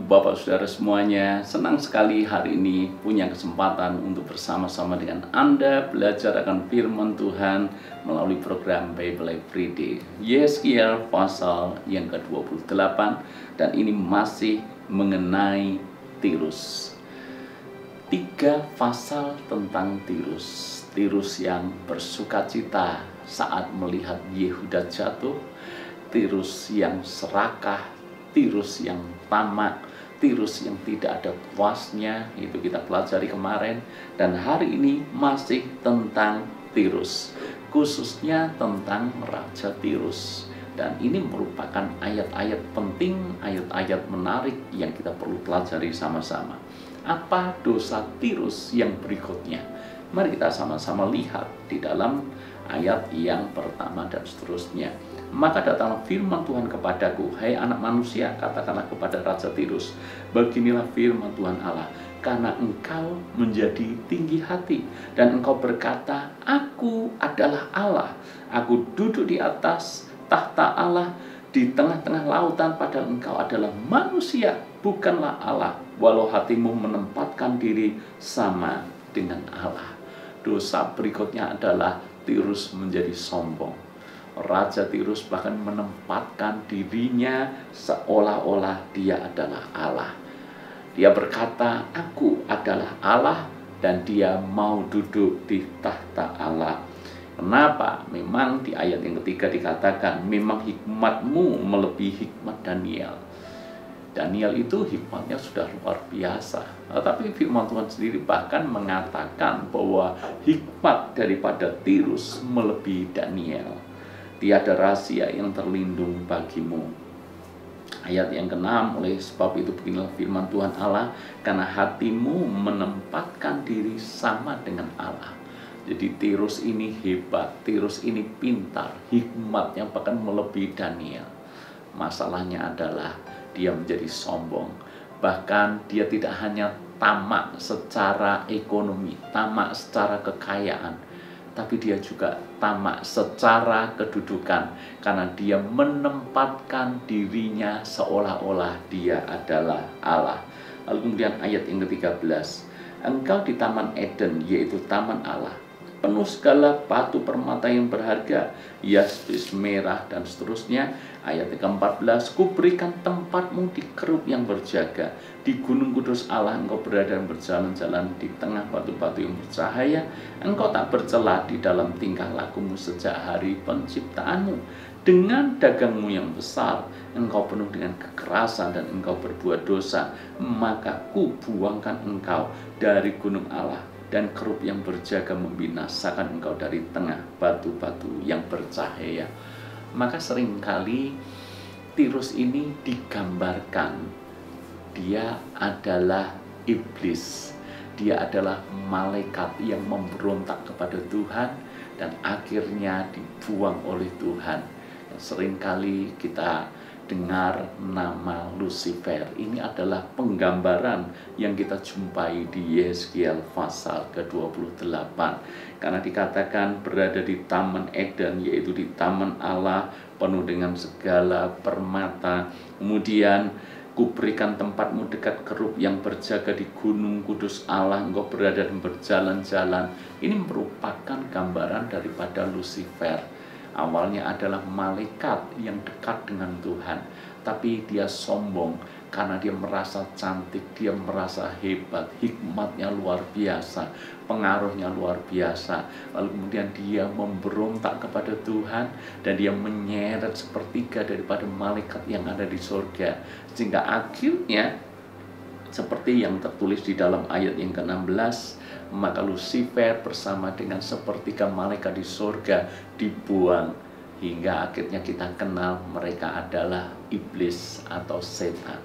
Bapak Saudara semuanya, senang sekali hari ini punya kesempatan untuk bersama-sama dengan Anda belajar akan firman Tuhan melalui program Bible Everyday. Yeskiel pasal yang ke-28 dan ini masih mengenai Tirus. 3 pasal tentang Tirus. Tirus yang bersukacita saat melihat Yehuda jatuh, Tirus yang serakah, Tirus yang tamak, Tirus yang tidak ada puasnya, itu kita pelajari kemarin. Dan hari ini masih tentang Tirus, khususnya tentang Raja Tirus. Dan ini merupakan ayat-ayat penting, ayat-ayat menarik yang kita perlu pelajari sama-sama. Apa dosa Tirus yang berikutnya? Mari kita sama-sama lihat di dalam ayat yang pertama dan seterusnya. Maka datanglah firman Tuhan kepadaku, hai anak manusia, katakanlah kepada Raja Tirus, beginilah firman Tuhan Allah, karena engkau menjadi tinggi hati, dan engkau berkata, aku adalah Allah, aku duduk di atas tahta Allah, di tengah-tengah lautan, padahal engkau adalah manusia, bukanlah Allah, walau hatimu menempatkan diri sama dengan Allah. Dosa berikutnya adalah Tirus menjadi sombong. Raja Tirus bahkan menempatkan dirinya seolah-olah dia adalah Allah. Dia berkata, aku adalah Allah, dan dia mau duduk di tahta Allah. Kenapa? Memang di ayat yang ketiga dikatakan, memang hikmatmu melebihi hikmat Daniel. Daniel itu hikmatnya sudah luar biasa. Tapi firman Tuhan sendiri bahkan mengatakan bahwa hikmat daripada Tirus melebihi Daniel. Tiada rahasia yang terlindung bagimu. Ayat yang ke-6, oleh sebab itu beginilah firman Tuhan Allah, karena hatimu menempatkan diri sama dengan Allah. Jadi Tirus ini hebat, Tirus ini pintar, hikmatnya bahkan melebihi Daniel. Masalahnya adalah dia menjadi sombong. Bahkan dia tidak hanya tamak secara ekonomi, tamak secara kekayaan, tapi dia juga tamak secara kedudukan, karena dia menempatkan dirinya seolah-olah dia adalah Allah. Lalu kemudian ayat yang ke-13, engkau di Taman Eden, yaitu Taman Allah, penuh segala batu permata yang berharga, yaspis, merah, dan seterusnya. Ayat ke-14, kuberikan tempatmu di kerub yang berjaga, di gunung kudus Allah engkau berada dan berjalan-jalan di tengah batu-batu yang bercahaya. Engkau tak bercela di dalam tingkah lakumu sejak hari penciptaanmu. Dengan dagangmu yang besar, engkau penuh dengan kekerasan dan engkau berbuat dosa. Maka kubuangkan engkau dari gunung Allah, dan kerub yang berjaga membinasakan engkau dari tengah batu-batu yang bercahaya. Maka seringkali Tirus ini digambarkan dia adalah iblis, dia adalah malaikat yang memberontak kepada Tuhan dan akhirnya dibuang oleh Tuhan. Seringkali kita dengar nama Lucifer. Ini adalah penggambaran yang kita jumpai di Yeskiel pasal ke-28. Karena dikatakan berada di Taman Eden, yaitu di Taman Allah, penuh dengan segala permata. Kemudian kuberikan tempatmu dekat kerub yang berjaga di gunung kudus Allah, engkau berada dan berjalan-jalan. Ini merupakan gambaran daripada Lucifer. Awalnya adalah malaikat yang dekat dengan Tuhan, tapi dia sombong karena dia merasa cantik, dia merasa hebat, hikmatnya luar biasa, pengaruhnya luar biasa. Lalu kemudian dia memberontak kepada Tuhan dan dia menyeret sepertiga daripada malaikat yang ada di surga, sehingga akhirnya seperti yang tertulis di dalam ayat yang ke-16, maka Lucifer bersama dengan sepertiga malaikat di surga dibuang, hingga akhirnya kita kenal mereka adalah iblis atau setan.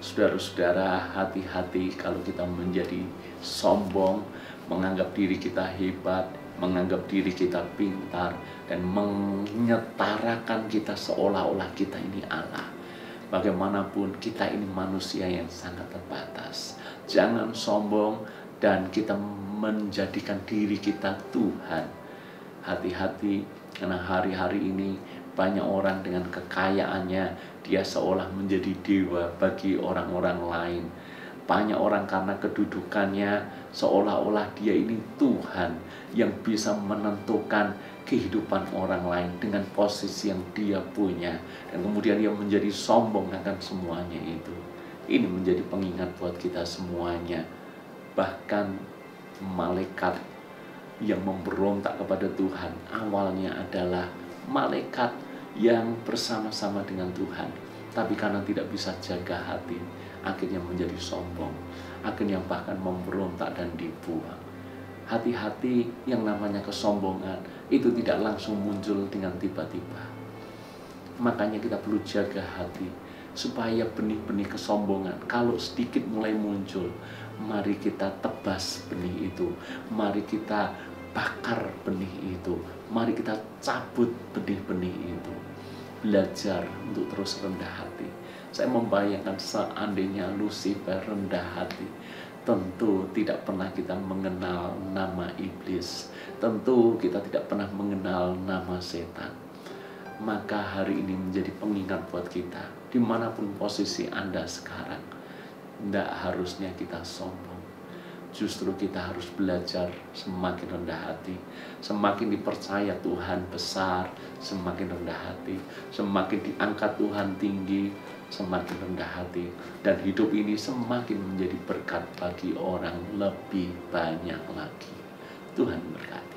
Saudara-saudara, hati-hati kalau kita menjadi sombong, menganggap diri kita hebat, menganggap diri kita pintar, dan menyetarakan kita seolah-olah kita ini Allah. Bagaimanapun kita ini manusia yang sangat terbatas. Jangan sombong dan kita menjadikan diri kita Tuhan. Hati-hati, karena hari-hari ini banyak orang dengan kekayaannya, dia seolah menjadi dewa bagi orang-orang lain. Banyak orang karena kedudukannya seolah-olah dia ini Tuhan yang bisa menentukan kehidupan orang lain dengan posisi yang dia punya. Dan kemudian dia menjadi sombong akan semuanya itu. Ini menjadi pengingat buat kita semuanya. Bahkan malaikat yang memberontak kepada Tuhan awalnya adalah malaikat yang bersama-sama dengan Tuhan. Tapi karena tidak bisa jaga hati, akhirnya menjadi sombong, akhirnya bahkan memberontak dan dibuang. Hati-hati, yang namanya kesombongan itu tidak langsung muncul dengan tiba-tiba. Makanya kita perlu jaga hati, supaya benih-benih kesombongan kalau sedikit mulai muncul, mari kita tebas benih itu, mari kita bakar benih itu, mari kita cabut benih-benih itu. Belajar untuk terus rendah hati. Saya membayangkan seandainya Lucifer rendah hati, tentu tidak pernah kita mengenal nama iblis, tentu kita tidak pernah mengenal nama setan. Maka hari ini menjadi pengingat buat kita, dimanapun posisi Anda sekarang, tidak harusnya kita sombong. Justru kita harus belajar semakin rendah hati. Semakin dipercaya Tuhan besar, semakin rendah hati. Semakin diangkat Tuhan tinggi, semakin rendah hati. Dan hidup ini semakin menjadi berkat bagi orang lebih banyak lagi. Tuhan berkati.